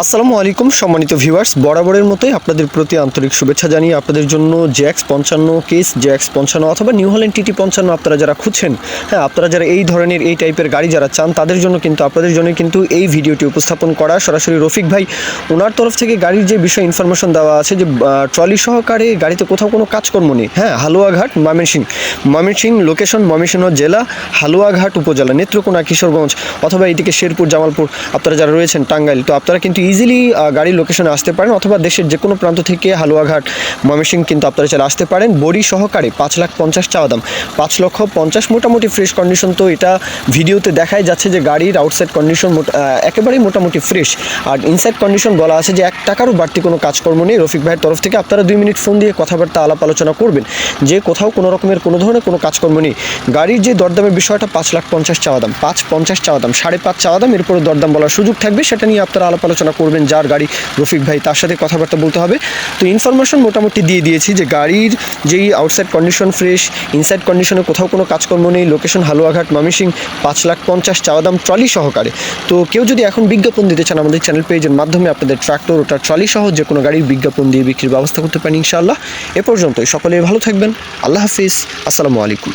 আসসালামু আলাইকুম সম্মানিত ভিউয়ার্স, বরাবরের মতোই আপনাদের প্রতি আন্তরিক শুভেচ্ছা জানিয়ে আপনাদের জন্য JX55 কেস, JX55 অথবা নিউ হল্যান্ড TT55 আপনারা যারা খুঁজছেন, হ্যাঁ আপনারা যারা এই ধরনের এই টাইপের গাড়ি যারা চান তাদের জন্য কিন্তু আপনাদের জন্য কিন্তু এই ভিডিওটি উপস্থাপন করা। সরাসরি রফিক ভাই ওনার তরফ থেকে গাড়ির যে বিষয় ইনফরমেশন দেওয়া আছে যে ট্রলি সহকারে গাড়িতে কোথাও কোনো কাজকর্ম নেই। হ্যাঁ, হালুয়াঘাট ময়মনসিংহ লোকেশন ময়মনসিংহ জেলা, হালুয়াঘাট উপজেলা, নেত্রকোনা, কিশোরগঞ্জ অথবা এইদিকে শেরপুর, জামালপুর আপনারা যারা রয়েছেন টাঙ্গাইল, তো আপনারা কিন্তু ইজিলি গাড়ির লোকেশনে আসতে পারেন অথবা দেশের যে কোনো প্রান্ত থেকে হালুয়াঘাট ময়মনসিংহ কিন্তু আপনারা চলে আসতে পারেন। বডি সহকারে 5,50,000 চাওয়া দাম, 5,50,000 মোটামুটি ফ্রেশ কন্ডিশন। তো এটা ভিডিওতে দেখাই যাচ্ছে যে গাড়ির আউটসাইড কন্ডিশন একেবারেই মোটামুটি ফ্রেশ, আর ইনসাইড কন্ডিশন বলা আছে যে 1 টাকারও বাড়তি কোনো কাজকর্ম নেই রফিক ভাইয়ের তরফ থেকে। আপনারা 2 মিনিট ফোন দিয়ে কথাবার্তা আলাপ আলোচনা করবেন যে কোথাও কোনো রকমের কোনো ধরনের কোনো কাজকর্ম নেই। গাড়ির যে দরদামের বিষয়টা 5,50,000 চাওয়া দাম, 5,50,000 চাওয়া দাম, 5.5 চাওয়া দাম, এরপরে দরদাম বলার সুযোগ থাকবে, সেটা নিয়ে আপনারা আলাপ আলোচনা করবেন। যার গাড়ি রফিক ভাই তার সাথে কথাবার্তা বলতে হবে। তো ইনফরমেশন মোটামুটি দিয়ে দিয়েছি যে গাড়ির যেই আউটসাইড কন্ডিশন ফ্রেশ, ইনসাইড কন্ডিশনে কোথাও কোনো কাজকর্ম নেই। লোকেশন হালুয়াঘাট ময়মনসিংহ, 5,50,000 চাওয়া দাম ট্রলি সহকারে। তো কেউ যদি এখন বিজ্ঞাপন দিতে চান আমাদের চ্যানেল পেজের মাধ্যমে আপনাদের ট্রাক্টর ওটা ট্রলি সহ যে কোনো গাড়ির বিজ্ঞাপন দিয়ে বিক্রির ব্যবস্থা করতে পারেন ইনশাআল্লাহ। এ পর্যন্তই, সকলে ভালো থাকবেন। আল্লাহ হাফিজ, আসসালামু আলাইকুম।